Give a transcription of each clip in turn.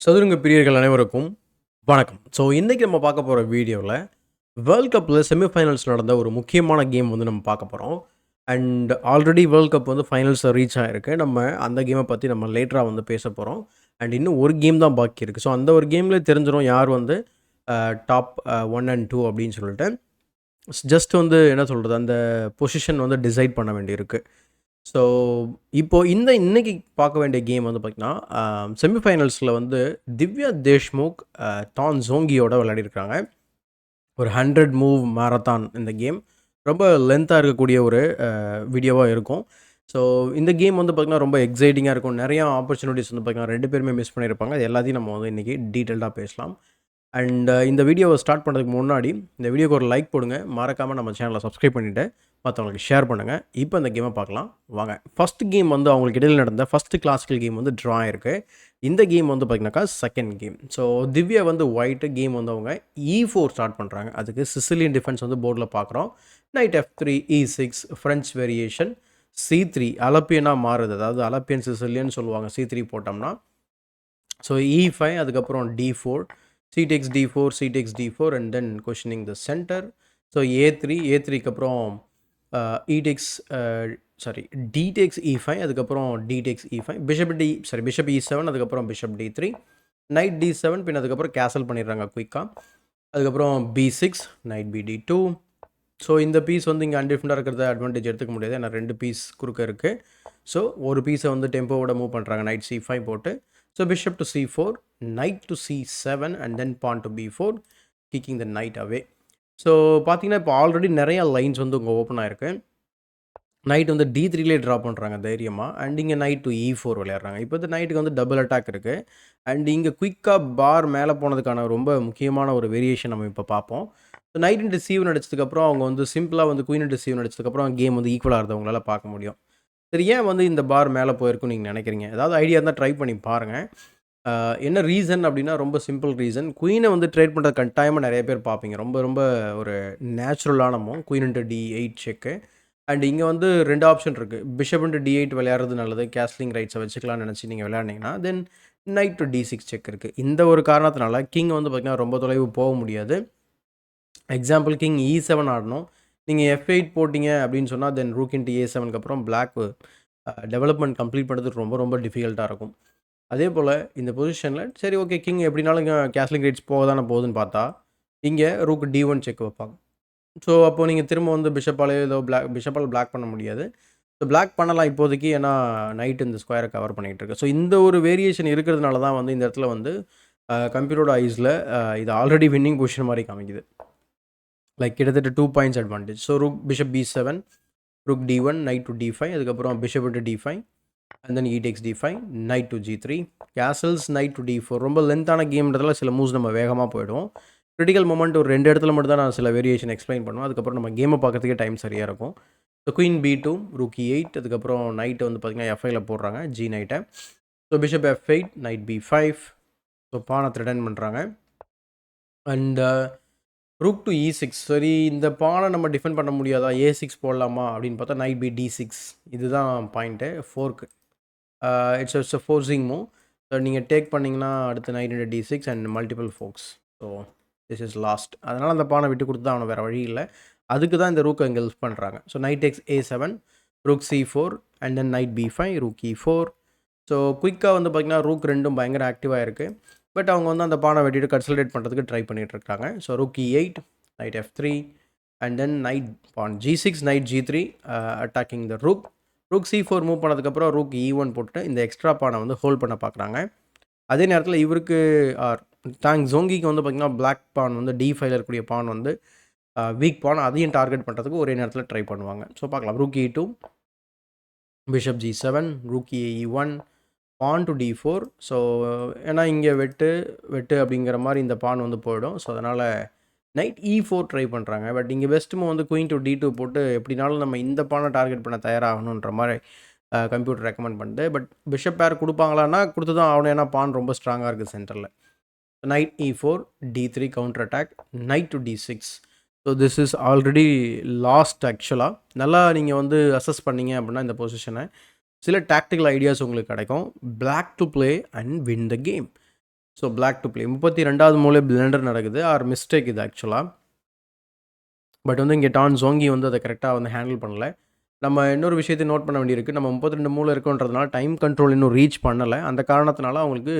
சதுரங்க பிரியர்கள் அனைவருக்கும் வணக்கம். ஸோ இன்றைக்கி நம்ம பார்க்க போகிற வீடியோவில் வேர்ல்ட் கப்பில் செமிஃபைனல்ஸ் நடந்த ஒரு முக்கியமான கேம் வந்து நம்ம பார்க்க போகிறோம். அண்ட் ஆல்ரெடி வேர்ல்ட் கப் வந்து ஃபைனல்ஸில் ரீச் ஆகிருக்கு. நம்ம அந்த கேமை பற்றி நம்ம லேட்டராக வந்து பேச போகிறோம். அண்ட் இன்னும் ஒரு கேம் தான் பாக்கி இருக்குது. ஸோ அந்த ஒரு கேமில் தெரிஞ்சிடும் யார் வந்து டாப் 1 அண்ட் 2 அப்படின்னு சொல்லிட்டு. ஜஸ்ட் வந்து என்ன சொல்கிறது, அந்த பொசிஷன் வந்து டிசைட் பண்ண வேண்டியிருக்கு. ஸோ இப்போது இன்னைக்கு பார்க்க வேண்டிய கேம் வந்து பார்த்திங்கன்னா, செமிஃபைனல்ஸில் வந்து திவ்யா தேஷ்முக் தான் ஜோங்கியோட விளையாடிருக்காங்க. ஒரு 100 மூவ் மேரத்தான் இந்த கேம். ரொம்ப லென்த்தாக இருக்கக்கூடிய ஒரு வீடியோவாக இருக்கும். ஸோ இந்த கேம் வந்து பார்த்திங்கன்னா ரொம்ப எக்ஸைட்டிங்காக இருக்கும். நிறையா ஆப்பர்ச்சுனிட்டிஸ் வந்து பார்த்திங்கன்னா 2 பேருமே மிஸ் பண்ணியிருப்பாங்க. அது எல்லாத்தையும் நம்ம வந்து இன்றைக்கி டீட்டெயில்டாக பேசலாம். அண்ட் இந்த வீடியோவை ஸ்டார்ட் பண்ணுறதுக்கு முன்னாடி இந்த வீடியோக்கு ஒரு லைக் போடுங்க. மறக்காமல் நம்ம சேனலை சப்ஸ்கிரைப் பண்ணிவிட்டு மற்றவங்களுக்கு ஷேர் பண்ணுங்கள். இப்போ இந்த கேமை பார்க்கலாம் வாங்க. ஃபஸ்ட் கேம் வந்து அவங்களுக்கு இடையில் நடந்த ஃபஸ்ட்டு கிளாசிக்கல் கேம் வந்து ட்ரா ஆயிருக்கு. இந்த கேம் வந்து பார்த்திங்கனாக்கா செகண்ட் கேம். ஸோ திவ்யா வந்து ஒயிட்டு கேம் வந்து அவங்க E4 ஸ்டார்ட் பண்ணுறாங்க. அதுக்கு சிசிலியன் டிஃபென்ஸ் வந்து போர்டில் பார்க்குறோம். Night F3 E6 French variation C3 அலப்பியனாக மாறுது. அதாவது அலப்பியன் சிசிலியன் சொல்லுவாங்க C3 போட்டோம்னா. ஸோ E5 அதுக்கப்புறம் D4 C takes D4 C takes D4 and then questioning the center. So A3க்கு அப்புறம் E takes D takes E5 அதுக்கப்புறம் D takes E5 bishop E7 அதுக்கப்புறம் bishop D3 night D7 பின் அதுக்கப்புறம் கேசல் பண்ணிடுறாங்க குயிக்காக. அதுக்கப்புறம் B6 நைட் BD2. ஸோ இந்த piece வந்து இங்கே அன்டிஃபெண்டாக இருக்கிறத அட்வான்டேஜ் எடுத்துக்க முடியாது. ஏன்னா 2 பீஸ் குறுக்க இருக்குது. ஸோ ஒரு பீஸை வந்து டெம்போவோட மூவ் பண்ணுறாங்க நைட் C5 போட்டு. So bishop to C4 knight to C7 and then pawn to B4 kicking the knight away. So பார்த்தீங்கன்னா இப்போ ஆல்ரெடி நிறையா லைன்ஸ் வந்து உங்கள் ஓப்பன் ஆகிருக்கு. நைட் வந்து D3லே ட்ரா பண்ணுறாங்க தைரியமாக. அண்ட் இங்கே நைட் டு E4 விளையாடுறாங்க. இப்போ இந்த நைட்டுக்கு வந்து டபுள் அட்டாக் இருக்குது. அண்ட் இங்கே குயிக்காக பார் மேலே போனதுக்கான ரொம்ப முக்கியமான ஒரு வேரியேஷன் நம்ம இப்போ பார்ப்போம். நைட் இன்ட்டு C1 அடிச்சதுக்கப்புறம் அவங்க வந்து சிம்பிளாக வந்து குயின் இன்ட்டு C1 அடிச்சதுக்கப்புறம் கேம் வந்து ஈக்குவலாக இருந்தவங்களால பார்க்க முடியும். சரி, ஏன் வந்து இந்த பார் மேலே போயிருக்குன்னு நீங்கள் நினைக்கிறீங்க? ஏதாவது ஐடியா இருந்தால் ட்ரை பண்ணி பாருங்கள். என்ன ரீசன் அப்படின்னா ரொம்ப சிம்பிள் ரீசன். குயினை வந்து ட்ரேட் பண்ணுறது கட்டாயமாக நிறைய பேர் பார்ப்பீங்க. ரொம்ப ரொம்ப ஒரு நேச்சுரலான move queen into D8 check. And இங்கே வந்து 2 ஆப்ஷன் இருக்குது. பிஷப் இன்ட்டு D8 விளையாடுறது நல்லது. கேஸ்லிங் ரைட்ஸை வச்சுக்கலாம்னு நினச்சி நீங்கள் விளையாடினீங்கன்னா தென் நைட் டு D6 செக் இருக்குது. இந்த ஒரு காரணத்தினால கிங் வந்து பார்த்திங்கன்னா ரொம்ப தொலைவு போக முடியாது. எக்ஸாம்பிள் கிங் E7 ஆடணும். நீங்கள் F8 போட்டிங்க அப்படின்னு சொன்னால் தென் ரூக் இன்ட்டு A7க்கு அப்புறம் பிளாக் டெவலப்மெண்ட் கம்ப்ளீட் பண்ணுறதுக்கு ரொம்ப ரொம்ப டிஃபிகல்ட்டாக இருக்கும். அதே போல் இந்த பொசிஷனில் சரி ஓகே கிங் எப்படினாலும் இங்கே கேஸ்லிங் ரைட்ஸ் போக தானே போகுதுன்னு பார்த்தா இங்கே ரூக் D1 செக் வைப்பாங்க. ஸோ அப்போது நீங்கள் திரும்ப வந்து பிஷப்பாலேயோ ஏதோ பிஷப்பால் பிளாக் பண்ண முடியாது. ஸோ பிளாக் பண்ணலாம் இப்போதைக்கு, ஏன்னா நைட் இந்த ஸ்கொயரை கவர் பண்ணிகிட்டு இருக்கு. ஸோ இந்த ஒரு வேரியேஷன் இருக்கிறதுனால தான் வந்து இந்த இடத்துல வந்து கம்ப்யூட்டரோட ஐஸில் இது ஆல்ரெடி வின்னிங் பொசிஷன் மாதிரி காமிக்குது. லைக் கிட்டத்தட்ட 2 points advantage. So rook bishop B7 rook D1 night to D5 அதுக்கப்புறம் bishop into D5 and then E takes D5 night to G3 castles night to D4. ரொம்ப லென்த்தான கேம்ன்றதுல சில மூவ்ஸ் நம்ம வேகமாக போயிடுவோம். Critical moment ஒரு 2 இடத்துல மட்டும் தான் நான் சில வேரியேஷன் எக்ஸ்பிளைன் பண்ணுவேன். அதுக்கப்புறம் நம்ம கேமை பார்க்கறதுக்கே டைம் சரியாக இருக்கும். So queen B2 rook E8 அதுக்கப்புறம் நைட்டு வந்து பார்த்திங்கன்னா F5ல போடுறாங்க G நைட்டை. So bishop F8 knight B5. So பானை த்ரெட்டன் பண்ணுறாங்க. And rook to E6. சரி, இந்த பானை நம்ம டிஃபெண்ட் பண்ண முடியாதா, A6 போடலாமா அப்படின்னு பார்த்தா நைட் பி D6. இதுதான் பாயிண்ட்டு ஃபோர்க்கு. It's a forcing move. So நீங்கள் டேக் பண்ணிங்கன்னா அடுத்து knight into D6 and multiple forks. So this is lost. அதனால் அந்த பானை விட்டு கொடுத்து தான் அவனை வேறு வழி இல்லை. அதுக்கு தான் இந்த ரூக்கை இங்கே யூஸ் பண்ணுறாங்க. So knight takes A7 rook C4 and then knight B5 rook E4. So குயிக்காக வந்து பார்த்திங்கன்னா ரூக் ரெண்டும் பயங்கர ஆக்டிவாக இருக்குது. பட் அவங்க வந்து அந்த பானை வெட்டிட்டு கன்சல்டேட் பண்ணுறதுக்கு ட்ரை பண்ணிகிட்ருக்காங்க. So rook E8 knight F3 and then knight pawn G6 knight G3 attacking the rook. Rook C4 move பண்ணதுக்கப்புறம் ரூக் E1 போட்டு இந்த எக்ஸ்ட்ரா பானை வந்து ஹோல்ட் பண்ண பார்க்குறாங்க. அதே நேரத்தில் இவருக்கு ஜோங்கிக்கு வந்து பார்த்திங்கன்னா பிளாக் பான் வந்து D5ல இருக்கக்கூடிய பான் வந்து வீக் பான், அதையும் டார்கெட் பண்ணுறதுக்கு ஒரே நேரத்தில் ட்ரை பண்ணுவாங்க. ஸோ பார்க்கலாம். Rook E2 bishop G7 rook E1 pawn to D4. So ஏன்னா இங்கே வெட்டு அப்படிங்கிற மாதிரி இந்த பான் வந்து போயிடும். ஸோ அதனால் நைட் E4 ட்ரை பண்ணுறாங்க. பட் இங்கே பெஸ்ட் மூவ் வந்து குயின் டு D2 போட்டு எப்படினாலும் நம்ம இந்த பானை டார்கெட் பண்ண தயாராகணுன்ற மாதிரி கம்ப்யூட்டர் ரெக்கமெண்ட் பண்ணுது. பட் பிஷப் பேர் கொடுப்பாங்களான்னா கொடுத்து தான் ஆகணும், ஏன்னா பான் ரொம்ப ஸ்ட்ராங்காக இருக்குது சென்டரில். Knight E4 D3 counter attack knight to D6. So this is already lost ஆக்சுவலாக. நல்லா நீங்கள் வந்து அசஸ் பண்ணிங்க அப்படின்னா இந்த பொசிஷனை சில டாக்டிக்கல் ஐடியாஸ் உங்களுக்கு கிடைக்கும். Black to play and win the game. So black to play 32வது மூலை பிளண்டர் நடக்குது ஆர் மிஸ்டேக் இது ஆக்சுவலாக. பட் வந்து இங்கே டான் ஜோங்கி வந்து அதை கரெக்டாக வந்து ஹேண்டில் பண்ணல. நம்ம இன்னொரு விஷயத்தை நோட் பண்ண வேண்டியிருக்கு. நம்ம 32 மூலை இருக்கோன்றதுனால டைம் கண்ட்ரோல் இன்னும் ரீச் பண்ணலை. அந்த காரணத்தினால அவங்களுக்கு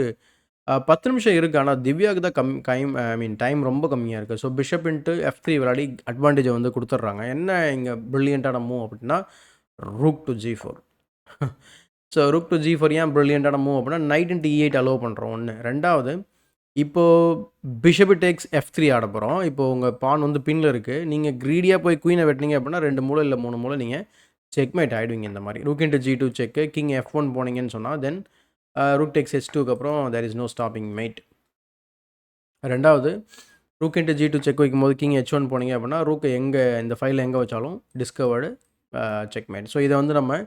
10 நிமிஷம் இருக்குது. ஆனால் திவ்யாவுக்கு தான் டைம் ரொம்ப கம்மியாக இருக்குது. ஸோ பிஷப் இன்ட்டு F3 விளையாடி அட்வான்டேஜை வந்து கொடுத்துட்றாங்க. என்ன இங்கே ப்ரில்லியண்ட்டான மூவ் அப்படின்னா rook to G4. So rook to G4 ஏன் ப்ரில்லியண்ட்டான மூவ் அப்படின்னா நைட் இன்ட்டு E8 அலோவ் பண்ணுறோம் ஒன்று. ரெண்டாவது இப்போது பிஷப் டேக்ஸ் F3 ஆட போகிறோம். இப்போது உங்கள் பான் வந்து பின்னில் இருக்குது. நீங்கள் க்ரீடியாக போய் குயினை வெட்டினீங்க அப்படின்னா 2 மூலை இல்லை 3 மூலை நீங்கள் செக்மேட் ஆகிடுவீங்க. இந்த மாதிரி ரூக் இன்ட்டு G2 செக்கு, கிங் F1 போனீங்கன்னு சொன்னால் தென் ரூக் டேக்ஸ் H2க்கு அப்புறம் there is no stopping mate. ரெண்டாவது ரூக் இன்ட்டு G2 செக் வைக்கும்போது கிங் H1 போனீங்க அப்படின்னா ரூக்கை எங்கே இந்த ஃபைலில் எங்கே வச்சாலும் டிஸ்கவர்டு செக்மேட். ஸோ இதை வந்து நம்ம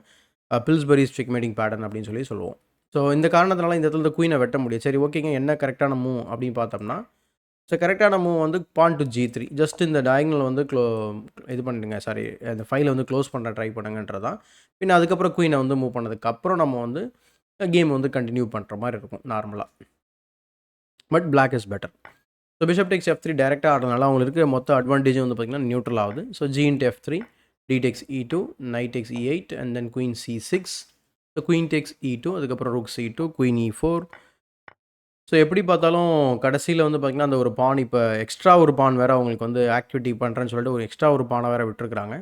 பில்ஸ்பெரிஸ் செக்மேட்டிங் பேட்டர்ன் அப்படின்னு சொல்லி சொல்லுவோம். ஸோ இந்த காரணத்தினால இந்த இடத்துல குயினை வெட்ட முடியும். சரி ஓகேங்க, என்ன கரெக்டான மூவ் அப்படின்னு பார்த்தோம்னா ஸோ கரெக்டான மூவ் வந்து பான் டு G3. ஜஸ்ட் இந்த டயக்னல் வந்து இது பண்ணிடுங்க, சாரி அந்த ஃபைலை வந்து க்ளோஸ் பண்ண ட்ரை பண்ணுங்கன்றது தான். பின்ன அதுக்கப்புறம் குயினை வந்து மூவ் பண்ணதுக்கப்புறம் நம்ம வந்து கேம் வந்து கண்டினியூ பண்ணுற மாதிரி இருக்கும் நார்மலாக. But black is better. So bishop takes F3 டேரெக்டாக ஆடுறதுனால அவங்களுக்கு இருக்கிற மொத்த அட்வான்டேஜும் வந்து பார்த்திங்கன்னா நியூட்ரல் ஆகுது. So G into F3, D takes E2, knight takes E8 and then queen C6. So queen takes E2, அதுக்கப்புறம் rook C2, queen E4. So எப்படி பார்த்தாலும் கடைசியில் வந்து பார்த்திங்கன்னா அந்த ஒரு பான் இப்போ எக்ஸ்ட்ரா ஒரு பான் வேறு அவங்களுக்கு வந்து ஆக்டிவிட்டி பண்ணுறேன்னு சொல்லிட்டு ஒரு எக்ஸ்ட்ரா ஒரு பானை வேறு விட்டுருக்குறாங்க.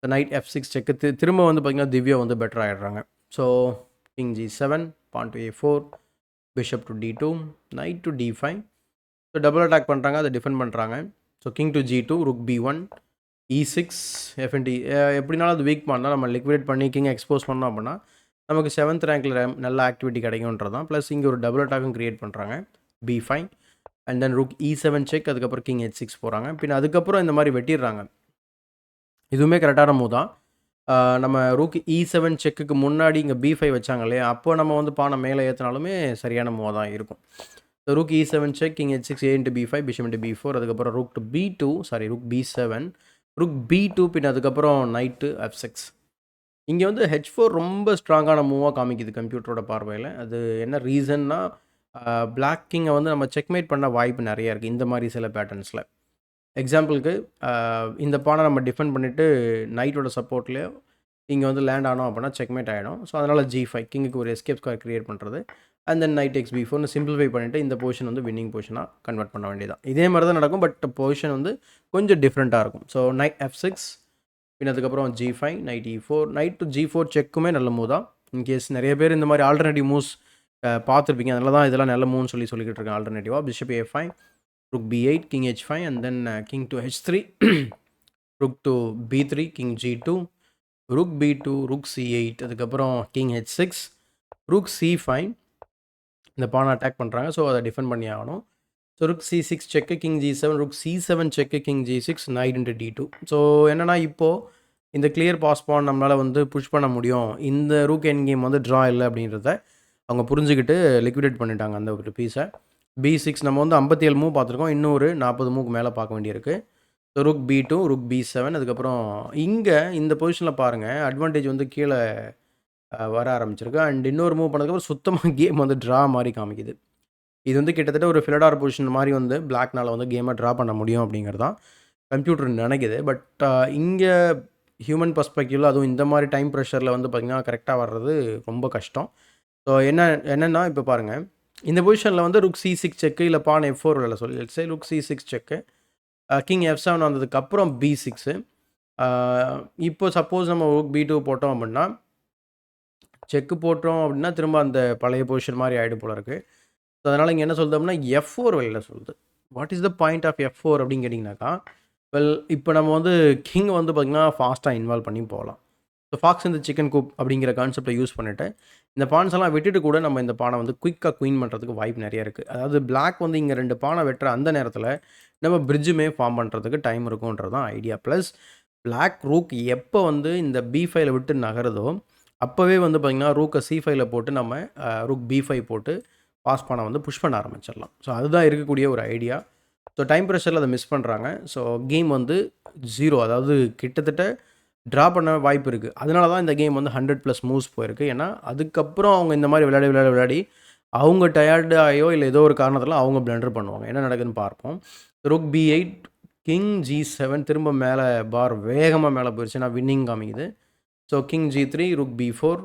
ஸோ நைட் F6 செக்கு திரும்ப வந்து பார்த்திங்கன்னா திவ்யா வந்து பெட்டர் ஆகிடுறாங்க. So king G7, pawn to A4, bishop to D2, knight to D5. So double attack பண்ணுறாங்க, அதை டிஃபெண்ட் பண்ணுறாங்க. So king to G2, rook B1, E6, F&D. எப்படினாலும் அது வீக் பண்ணால் நம்ம லிக்விடேட் பண்ணி கிங் எக்ஸ்போஸ் பண்ணோம் அப்படின்னா நமக்கு 7th ரேங்கில் நல்ல ஆக்டிவிட்டி கிடைக்கும்ன்றது தான். ப்ளஸ் இங்கே ஒரு டபுள் அட்டாக்கும் க்ரியேட் பண்ணுறாங்க. B5 and then rook E7 check, அதுக்கப்புறம் கிங் H6 போகிறாங்க. பின் அதுக்கப்புறம் இந்த மாதிரி வெட்டிடுறாங்க. இதுவுமே கரெக்டான மூவ் தான். நம்ம ரூக் E7 செக்குக்கு முன்னாடி இங்கே B5 வச்சாங்க இல்லையா, அப்போ நம்ம வந்து பானை மேலே ஏற்றினாலுமே சரியான மூவாக தான் இருக்கும். Rook E7 check, king H6, A into B5, bishop into B4, அதுக்கப்புறம் rook to B2, sorry rook B7, Rukh B2, பின் அதுக்கப்புறம் நைட்டு F6. இங்கே வந்து H4 ரொம்ப ஸ்ட்ராங்கான மூவாக காமிக்குது கம்ப்யூட்டரோட பார்வையில். அது என்ன ரீசன்னா பிளாக் கிங்கை வந்து நம்ம செக்மேட் பண்ண வாய்ப்பு நிறைய இருக்குது இந்த மாதிரி சில பேட்டர்ன்ஸில். எக்ஸாம்பிளுக்கு இந்த பானை நம்ம டிஃபெண்ட் பண்ணிவிட்டு நைட்டோட சப்போர்ட்லேயே இங்கே வந்து லேண்ட் ஆனோம் அப்படின்னா செக்மேட் ஆகிடும். ஸோ அதனால் G5 கிங்குக்கு ஒரு எஸ்கேப் ஸ்கொயர் க்ரியேட் பண்ணுறது. And then night X B4 simplify பண்ணிவிட்டு இந்த பொசிஷன் வந்து வின்னிங் பொசிஷனாக கன்வெர்ட் பண்ண வேண்டியதான். இதே மாதிரி தான் நடக்கும், பட் பொசிஷன் வந்து கொஞ்சம் டிஃப்ரெண்ட்டாக இருக்கும். ஸோ நைட் F6, பின் அதுக்கப்புறம் G5, night E4, night to G4 செக்குமே நல்ல மூவ் தான். இன்கேஸ் நிறைய பேர் இந்த மாதிரி ஆல்டர்னேட்டிவ் மூவ்ஸ் பார்த்துருப்பீங்க, அதனால தான் இதெல்லாம் நல்ல மூவ்னு சொல்லிக்கிட்டு இருக்கேன் ஆல்டர்னேட்டிவாக. Bishop A5, rook B8, king H5 and then king to H3, rook to B3, king G2, rook B2, rook C8, அதுக்கப்புறம் கிங் H6, ருக் C5. இந்த பானை அட்டாக் பண்ணுறாங்க, ஸோ அதை டிஃபெண்ட் பண்ணி ஆகணும். So rook C6 check, king G7, rook C7 check, king G6, knight into D2. So என்னென்னா இப்போது இந்த கிளியர் பாஸ் பான் நம்மளால் வந்து புஷ் பண்ண முடியும், இந்த ரூக் என் கேம் வந்து ட்ரா இல்லை அப்படின்றத அவங்க புரிஞ்சுக்கிட்டு லிக்விடேட் பண்ணிட்டாங்க அந்த ஒரு பீஸை. B6 நம்ம வந்து 57 மூவ் பார்த்துருக்கோம், இன்னும் ஒரு 40 மூவ்க்கு மேலே பார்க்க வேண்டியிருக்கு. ஸோ ருக் B2, ருக் B7, அதுக்கப்புறம் இங்கே இந்த பொசிஷனில் பாருங்கள் அட்வான்டேஜ் வந்து கீழே வர ஆரம்பிச்சிருக்கு. அண்ட் இன்னொரு மூவ் பண்ணதுக்கப்புறம் சுத்தமாக கேம் வந்து ட்ரா மாதிரி காமிக்குது. இது வந்து கிட்டத்தட்ட ஒரு ஃபிலடார் பொசிஷன் மாதிரி வந்து பிளாக்னால் வந்து கேமை ட்ரா பண்ண முடியும் அப்படிங்கிறது தான் கம்ப்யூட்டர் நினைக்குது. பட் இங்கே ஹியூமன் பர்ஸ்பெக்டிவில் அதுவும் இந்த மாதிரி டைம் ப்ரெஷரில் வந்து பார்த்திங்கன்னா கரெக்டாக வர்றது ரொம்ப கஷ்டம். ஸோ என்னென்னா இப்போ பாருங்கள் இந்த பொசிஷனில் வந்து ருக் C6 செக்கு, இல்லை பான் F4 இல்லை சொல்லி ருக் C6 செக்கு, கிங் F7 வந்ததுக்கப்புறம் B6. இப்போ சப்போஸ் நம்ம ருக் B2 போட்டோம் அப்படின்னா செக்கு போட்டோம் அப்படின்னா திரும்ப அந்த பழைய பொசிஷன் மாதிரி ஆகிடும் போல இருக்குது. ஸோ அதனால் இங்கே என்ன சொல்லுதோம்னா F4 வெளியில் சொல்லுது. What is the point of F4 அப்படின்னு கேட்டிங்கனாக்கா, இப்போ நம்ம வந்து கிங் வந்து பார்த்திங்கன்னா ஃபாஸ்ட்டாக இன்வால்வ் பண்ணி போகலாம். ஸோ ஃபாக்ஸ் இந்த சிக்கன் கூப் அப்படிங்கிற கான்செப்டை யூஸ் பண்ணிவிட்டு இந்த பான்ஸ் எல்லாம் விட்டுட்டு கூட நம்ம இந்த பானை வந்து குயிக்காக குயின் பண்ணுறதுக்கு வாய்ப்பு நிறைய இருக்குது. அதாவது பிளாக் வந்து இங்கே 2 பானை வெட்டுற அந்த நேரத்தில் நம்ம பிரிட்ஜுமே ஃபார்ம் பண்ணுறதுக்கு டைம் இருக்குன்றது தான் ஐடியா. ப்ளஸ் பிளாக் ரூக் எப்போ வந்து இந்த B5 விட்டு நகருதோ அப்போவே வந்து பார்த்திங்கன்னா ரூக்கை C5 போட்டு நம்ம ரூக் B5 போட்டு பாஸ் பானை வந்து புஷ் பண்ண ஆரம்பிச்சிடலாம். ஸோ அதுதான் இருக்கக்கூடிய ஒரு ஐடியா. ஸோ டைம் ப்ரெஷரில் அதை மிஸ் பண்ணுறாங்க. ஸோ கேம் வந்து 0, அதாவது கிட்டத்தட்ட ட்ரா பண்ண வாய்ப்பு இருக்குது. அதனால தான் இந்த கேம் வந்து 100+ மூவ்ஸ் போயிருக்கு. ஏன்னா அதுக்கப்புறம் அவங்க இந்த மாதிரி விளையாடி அவங்க டயர்டு ஆயோ இல்லை ஏதோ ஒரு காரணத்தில் அவங்க பிளண்டர் பண்ணுவாங்க. என்ன நடக்குதுன்னு பார்ப்போம். ருக் B8 கிங் G7 திரும்ப மேலே பார் வேகமாக மேலே போயிடுச்சு. நான் வின்னிங் காமிக்குது. ஸோ கிங் G3 ருக் B4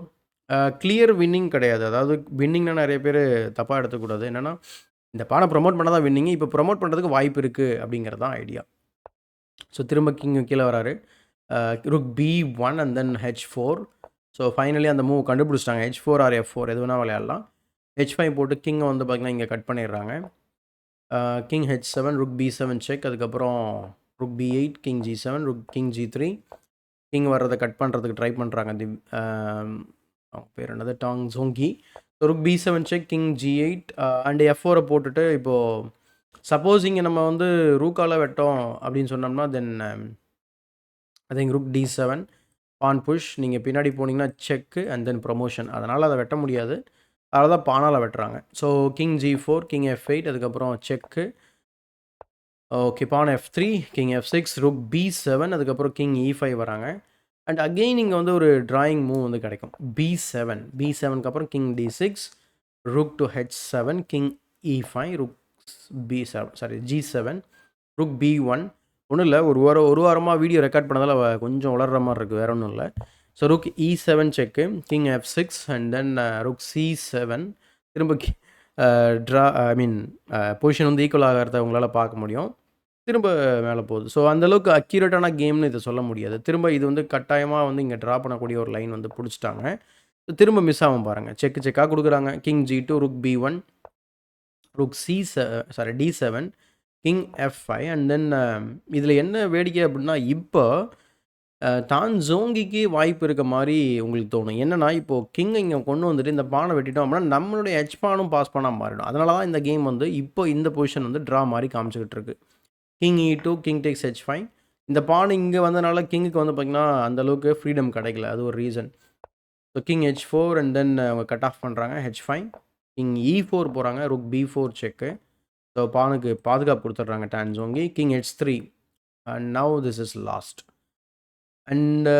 கிளியர் வின்னிங் கிடையாது. அதாவது வின்னிங்னா நிறைய பேர் தப்பாக எடுத்துக்கூடாது. என்னென்னா இந்த பானை ப்ரொமோட் பண்ண தான் வின்னிங்கு. இப்போ ப்ரொமோட் பண்ணுறதுக்கு வாய்ப்பு இருக்குது அப்படிங்கிறது தான் ஐடியா. ஸோ திரும்ப கிங் கீழே வராரு. Rook B1 and then H4. So finally அந்த மூவ் கண்டுபிடிச்சிட்டாங்க. H4 ஆர் F4 எது வேணால் விளையாடலாம். H5 போட்டு கிங்கை வந்து பார்த்திங்கன்னா இங்கே கட் பண்ணிடுறாங்க. King H7 rook B7 check. அதுக்கப்புறம் rook B8 king G7 rook king G3. King வர்றதை கட் பண்ணுறதுக்கு ட்ரை பண்ணுறாங்க. அவங்க பேர் என்னது டாங் ஜோங்கி. Rook B7 check king G8 and F4 போட்டுட்டு இப்போது சப்போஸ் இங்கே நம்ம வந்து ரூக்கால் வெட்டோம் அப்படின்னு சொன்னோம்னா தென் I think Rukh D7 porn push. நீங்கள் பின்னாடி போனீங்கன்னா செக்கு அண்ட் தென் ப்ரொமோஷன். அதனால் அதை வெட்ட முடியாது. அதனால தான் பானால் வெட்டுறாங்க. So king G4 king F8 அதுக்கப்புறம் செக்கு. ஓகே பான் F3 கிங் F6 ருக் B7 அதுக்கப்புறம் கிங் E5 வராங்க. அண்ட் அகெயின் இங்கே வந்து ஒரு ட்ராயிங் மூவ் வந்து கிடைக்கும். B7க்கு அப்புறம் king D6 rook to H7 king E5 rook G7 rook B1. ஒன்றும் இல்லை, ஒரு வாரமாக வீடியோ ரெக்கார்ட் பண்ணதால் கொஞ்சம் வளர்கிற மாதிரி இருக்குது, வேறு ஒன்றும் இல்லை. So rook E7 check king F6 and then rook C7 திரும்ப பொசிஷன் வந்து ஈக்குவல் ஆகிறத உங்களால் பார்க்க முடியும். திரும்ப மேலே போகுது. ஸோ அந்தளவுக்கு அக்யூரேட்டான கேம்னு இதை சொல்ல முடியாது. திரும்ப இது வந்து கட்டாயமாக வந்து இங்கே ட்ரா பண்ணக்கூடிய ஒரு லைன் வந்து பிடிச்சிட்டாங்க. திரும்ப மிஸ் ஆகும் பாருங்கள். செக்காக கொடுக்குறாங்க. King G2 rook B1 Rukh D7 king F5 and then இதில் என்ன வேடிக்கை அப்படின்னா இப்போ தான் ஜோங்கிக்கு வாய்ப்பு இருக்க மாதிரி உங்களுக்கு தோணும். என்னென்னா இப்போது கிங்கை இங்கே கொண்டு வந்துட்டு இந்த பானை வெட்டிட்டோம் அப்படின்னா நம்மளுடைய ஹெச் பானும் பாஸ் பண்ணால் மாறிடும். அதனால தான் இந்த கேம் வந்து இப்போ இந்த பொசிஷன் வந்து ட்ரா மாதிரி காமிச்சிக்கிட்டு இருக்கு. King E2 king takes H5. இந்த பானை இங்கே வந்தனால கிங்குக்கு வந்து பார்த்திங்கன்னா அந்தளவுக்கு ஃப்ரீடம் கிடைக்கல. அது ஒரு reason. So king H4 and then அவங்க கட் ஆஃப் பண்ணுறாங்க. H5 கிங் E4 போகிறாங்க. ருக் B4 செக்கு. ஸோ பானுக்கு பாதுகாப்பு கொடுத்துட்றாங்க டான் ஜோங்கி. King H3 and now this is lost. And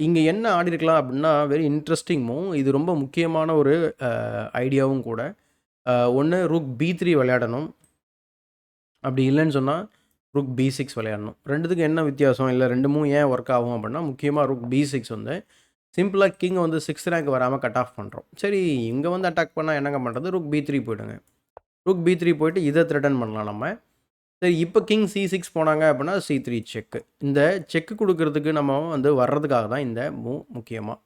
இங்கே என்ன ஆடிருக்கலாம் அப்படின்னா வெரி இன்ட்ரெஸ்டிங் மூவ். இது ரொம்ப முக்கியமான ஒரு ஐடியாவும் கூட. ஒன்று ருக் B3 விளையாடணும். அப்படி இல்லைன்னு சொன்னால் ருக் B6 விளையாடணும். ரெண்டுத்துக்கு என்ன வித்தியாசம், இல்லை ரெண்டுமும் ஏன் ஒர்க் ஆகும் அப்படின்னா முக்கியமாக ருக் B6 வந்து சிம்பிளாக கிங்கை வந்து 6th ரேங்க் வராமல் கட் ஆஃப் பண்ணுறோம். சரி இங்கே வந்து அட்டாக் பண்ணால் என்னங்க பண்ணுறது, ருக் B3 போய்டுங்க. ருக் B3 போய்ட்டு இதை த்ரெட்டன் பண்ணலாம் நம்ம. சரி இப்போ கிங் C6 போனாங்க அப்படின்னா C3 செக்கு. இந்த செக்கு கொடுக்கறதுக்கு நம்ம வந்து வர்றதுக்காக தான் இந்த மூவ் முக்கியமாக.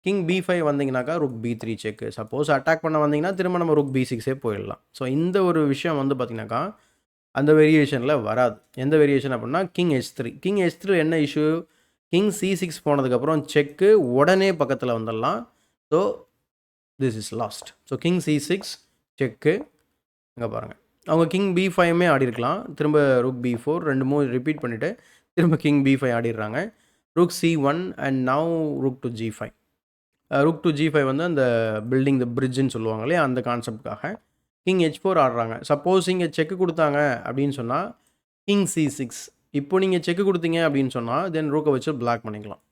கிங் B5 வந்தீங்கன்னாக்கா ருக் B3 செக்கு. சப்போஸ் அட்டாக் பண்ண வந்தீங்கன்னா திரும்ப நம்ம ருக் B6 போயிடலாம். ஸோ இந்த ஒரு விஷயம் வந்து பார்த்திங்கனாக்கா அந்த வேரியேஷனில் வராது. எந்த வேரியேஷன் அப்படின்னா கிங் H3. கிங் H3 என்ன இஷ்யூ, கிங் C6 போனதுக்கப்புறம் செக்கு உடனே பக்கத்தில் வந்துடலாம். So this is last. So king C6 செக்கு. அங்கே பாருங்கள் அவங்க கிங் B5மே ஆடிருக்கலாம். திரும்ப ருக் B4 ரெண்டு மூவ் ரிப்பீட் பண்ணிவிட்டு திரும்ப கிங் B5 ஆடிடுறாங்க. Rook C1 and now rook to G5. Rook to G5 வந்து அந்த பில்டிங் த பிரிட்ஜுன்னு சொல்லுவாங்க இல்லையா, அந்த கான்செப்டுக்காக கிங் H4 ஆடுறாங்க. சப்போஸ் இங்கே செக்கு கொடுத்தாங்க அப்படின்னு சொன்னால் கிங் C6. இப்போ நீங்கள் செக்கு கொடுத்தீங்க அப்படின்னு சொன்னால் தென் ரூக்கை வச்சு பிளாக் பண்ணிக்கலாம்.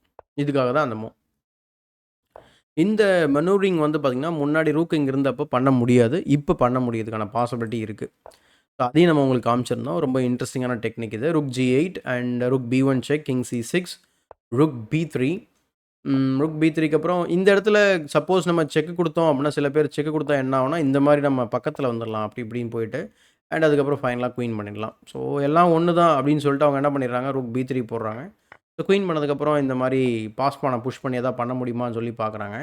இதுக்காக தான் அந்த மூவ். இந்த மெனூரிங் வந்து பார்த்திங்கன்னா முன்னாடி ரூக் இங்கே இருந்தப்போ பண்ண முடியாது. இப்போ பண்ண முடியுதுக்கான பாசிபிலிட்டி இருக்குது. ஸோ அதையும் நம்ம உங்களுக்கு காமிச்சிருந்தோம். ரொம்ப இன்ட்ரெஸ்டிங்கான டெக்னிக் இது. Rook G8 and rook B1 check king C6 rook B3. Rook B3க்கு அப்புறம் இந்த இடத்துல சப்போஸ் நம்ம செக்கு கொடுத்தோம் அப்படின்னா சில பேர் செக்கு கொடுத்தா என்ன ஆகும்னா இந்த மாதிரி நம்ம பக்கத்தில் வந்துடலாம் அப்படி இப்படின்னு போயிட்டு அண்ட் அதுக்கப்புறம் ஃபைனலாக குயின் பண்ணிடலாம். ஸோ எல்லாம் ஒன்று தான் அப்படின்னு சொல்லிட்டு அவங்க என்ன பண்ணிடுறாங்க, ருக் B3 போடுறாங்க. ஸோ குயின் பண்ணதுக்கப்புறம் இந்த மாதிரி பாஸ் பண்ண புஷ் பண்ணி எதாவது பண்ண முடியுமான்னு சொல்லி பார்க்குறாங்க.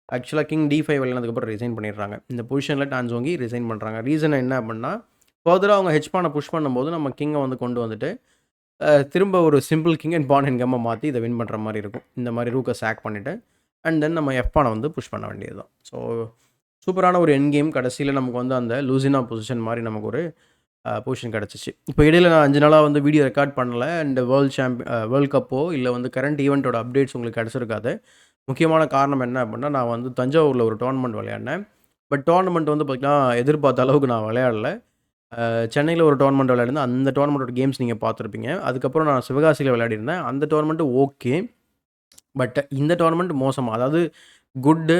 ஆக்சுவலாக கிங் D5 விளையானதுக்கப்புறம் ரிசைன் பண்ணிடுறாங்க. இந்த பொசிஷனில் டான் ஜோங்கி ரிசைன் பண்ணுறாங்க. ரீசன் என்ன அப்படின்னா ஃபர்தராக அவங்க ஹெச் பானை புஷ் பண்ணும்போது நம்ம கிங்கை வந்து கொண்டு வந்துட்டு திரும்ப ஒரு simple king and pawn and கம்மை மாற்றி இதை வின் பண்ணுற மாதிரி இருக்கும். இந்த மாதிரி ரூக்கை சாக் பண்ணிவிட்டு அண்ட் தென் நம்ம எஃப் பானை வந்து புஷ் பண்ண வேண்டியது தான். ஸோ சூப்பரான ஒரு என் கேம். கடைசியில் நமக்கு வந்து அந்த லூசினா பொசிஷன் மாதிரி நமக்கு ஒரு பொசிஷன் கிடச்சிச்சு. இப்போ இடையில் நான் 5 நாளாக வந்து வீடியோ ரெக்கார்ட் பண்ணலை. அண்ட் வேர்ல்ட் கப்போ இல்லை வந்து கரண்ட் ஈவெண்ட்டோட அப்டேட்ஸ் உங்களுக்கு கிடச்சிருக்காது. முக்கியமான காரணம் என்ன அப்படின்னா நான் வந்து தஞ்சாவூரில் ஒரு டோர்னமெண்ட் விளையாடினேன். பட் டோர்னமெண்ட் வந்து பார்த்திங்கன்னா எதிர்பார்த்த அளவுக்கு நான் விளையாடலை. சென்னையில் ஒரு டோர்னமெண்ட் விளையாடிருந்தேன். அந்த டோர்னமெண்ட்டோட கேம்ஸ் நீங்கள் பார்த்துருப்பீங்க. அதுக்கப்புறம் நான் சிவகாசியில் விளையாடிருந்தேன். அந்த டோர்னமெண்ட்டு ஓகே. பட் இந்த டோர்னமெண்ட் மோசமாக, அதாவது குட்டு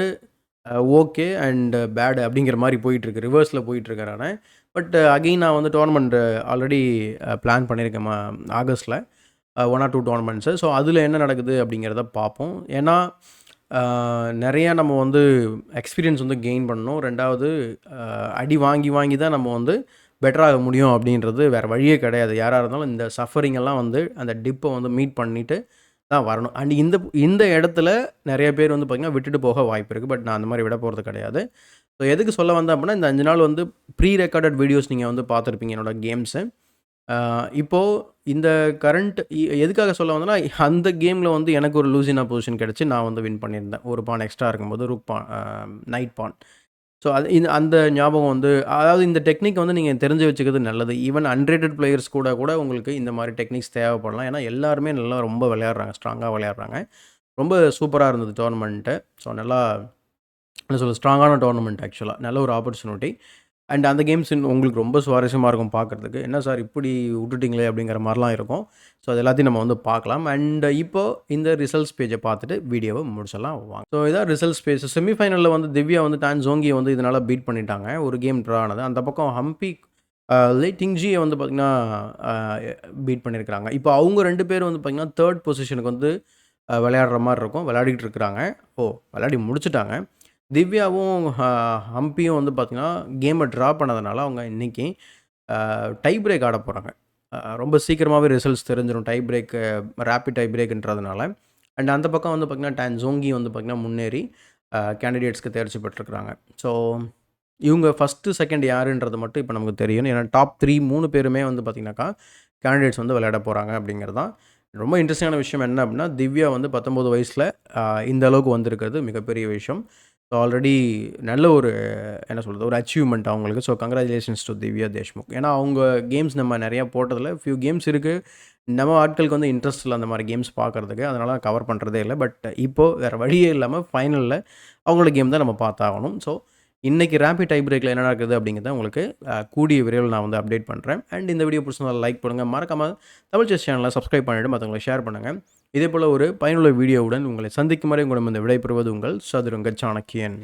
ஓகே அண்ட் பேட் அப்படிங்கிற மாரி போயிட்டுருக்கு. ரிவர்ஸில் போயிட்டுருக்கேன் நானு. பட் அகைன் நான் வந்து டோர்னமெண்ட் ஆல்ரெடி பிளான் பண்ணியிருக்கேன் ஆகஸ்ட்ல. 1 ஆர் 2 டோர்னமெண்ட்ஸு. ஸோ அதில என்ன நடக்குது அப்படிங்கிறத பார்ப்போம். ஏன்னா நெறையா நம்ம வந்து எக்ஸ்பீரியன்ஸ் வந்து கெயின் பண்ணணும். 2வது அடி வாங்கி வாங்கி தான் நம்ம வந்து பெட்டராக முடியும் அப்படின்றது வேறு வழியே கிடையாது. யாரா இருந்தாலும் இந்த சஃபரிங் எல்லாம் வந்து அந்த டிப்பை வந்து மீட் பண்ணிட்டு தான் வரணும். அண்ட் இந்த இடத்துல நெறைய பேர் வந்து பார்த்தீங்கன்னா, விட்டுட்டு போக வாய்ப்பு இருக்கு. பட் நான் அந்த மாரி விட போறது கிடையாது. ஸோ எதுக்கு சொல்ல வந்தேன் அப்படின்னா, இந்த 5 நாள் வந்து ப்ரீ ரெக்கார்டட் வீடியோஸ் நீங்க வந்து பார்த்துருப்பீங்க என்னோட கேம்ஸு. இப்போ இந்த கரண்ட் எதுக்காக சொல்ல வந்தேன்னா, அந்த கேம்ல வந்து எனக்கு ஒரு லூசினா பொசிஷன் கிடைச்சு நான் வந்து வின் பண்ணியிருந்தேன். ஒரு பான் எக்ஸ்ட்ரா இருக்கும்போது ரூக் பான் நைட் பான். ஸோ அது அந்த ஞாபகம் வந்து அதாவது இந்த டெக்னிக் வந்து நீங்க தெரிஞ்சு வச்சுக்கிறது நல்லது. ஈவன் அன்ரேட்டட் பிளேயர்ஸ் கூட கூட உங்களுக்கு இந்த மாரி டெக்னிக்ஸ் தேவைப்படலாம். ஏன்னா எல்லாருமே நல்லா ரொம்ப விளையாடுறாங்க. ஸ்ட்ராங்கா விளையாடுறாங்க. ரொம்ப சூப்பரா இருந்தது டோர்னமெண்ட்டு. ஸோ நல்லா என்ன சொல்ல ஸ்ட்ராங்கான டோர்னமெண்ட் ஆக்சுவலா. நல்ல ஒரு ஆப்பர்ச்சுனிட்டி. அண்ட் அந்த கேம்ஸ் உங்களுக்கு ரொம்ப சுவாரஸ்யமா இருக்கும் பார்க்கறதுக்கு. என்ன சார் இப்படி விட்டுட்டீங்களே அப்படிங்கிற மாரிலாம் இருக்கும். ஸோ அது எல்லாத்தையும் நம்ம வந்து பார்க்கலாம். அண்ட் இப்போ இந்த ரிசல்ட்ஸ் பேஜை பார்த்துட்டு வீடியோவ முடிச்சிடலாம் வாங்க. ஸோ இதான் ரிசல்ட்ஸ் பேஜ். செமிஃபைனல்ல வந்து திவ்யா வந்து டான் ஜோங்கிய வந்து இதனால பீட் பண்ணிட்டாங்க. ஒரு கேம் ட்ரா ஆனது. அந்த பக்கம் ஹம்பி லே டிங்ஜிய வந்து பார்த்தீங்கன்னா, அ பீட் பண்ணியிருக்கிறாங்க. இப்போ அவங்க 2 பேரும் வந்து பார்த்தீங்கன்னா, 3 பொசிஷனுக்கு வந்து விளையாடுற மாரி இருக்கும். விளையாடிட்டு இருக்கிறாங்க. விளையாடி முடிச்சுட்டாங்க. திவ்யாவும் ஹம்பியும் வந்து பார்த்தீங்கன்னா, கேம ட்ரா பண்ணதுனால அவங்க இன்னைக்கு டை பிரேக் ஆட போறாங்க. ரொம்ப சீக்கிரமாவே ரிசல்ட்ஸ் தெரிஞ்சிரும். டை பிரேக் ரேபிட் டை பிரேக்ன்றதுனால. அண்ட் அந்த பக்கம் வந்து பார்த்தீங்கன்னா, டான் ஜோங்கி வந்து பார்த்தீங்கன்னா முன்னேறி கேண்டிடேட்ஸ்க்கு தேர்ச்சி பெற்றிருக்கிறாங்க. ஸோ இவங்க ஃபர்ஸ்ட்டு, செகண்ட் யாருன்றது மட்டும் இப்போ நமக்கு தெரியும். ஏன்னா டாப் 3 பேருமே வந்து பார்த்தீங்கன்னாக்கா, கேண்டிடேட்ஸ் வந்து விளையாட போறாங்க அப்படிங்கிறது தான். ரொம்ப இன்ட்ரெஸ்டிங்கான விஷயம் என்ன அப்படின்னா, திவ்யா வந்து 19 வயசுல இந்த அளவுக்கு வந்திருக்கிறது மிகப்பெரிய விஷயம். ஸோ ஆல்ரெடி நல்ல ஒரு என்ன சொல்றது, ஒரு அச்சீவ்மெண்ட் அவங்களுக்கு. So congratulations to Divya Deshmukh. ஏன்னா அவங்க கேம்ஸ் நம்ம நெறையா போட்டதில ஃபியூ கேம்ஸ் இருக்கு. நம்ம ஆட்களுக்கு வந்து இன்ட்ரெஸ்ட் இல்ல அந்த மாரி கேம்ஸ் பார்க்கறதுக்கு. அதனால கவர் பண்ணுறதே இல்ல. பட் இப்போ வேற வழியே இல்லாம ஃபைனல்ல அவங்களோட கேம் தான் நம்ம பார்த்தாகணும். ஸோ இன்னைக்கு ரேபிட் டை பிரேக்ல என்ன நடக்குது அப்படிங்கிறத உங்களுக்கு கூடிய விரைவில் நான் வந்து அப்டேட் பண்றேன். அண்ட் இந்த வீடியோ பிடிச்சிருந்தா லைக் பண்ணுங்க. மறக்காம தமிழ் செஸ் சேனலை சப்ஸ்கிரைப் பண்ணிட்டு மத்தவங்களுக்கு ஷேர் பண்ணுங்க. இதேபோல ஒரு பயனுள்ள வீடியோவுடன் உங்களை சந்திக்கும் வரை உங்களிடம் இந்த விடைபெறுவது உங்கள் சதுரங்க சாணக்கியன்.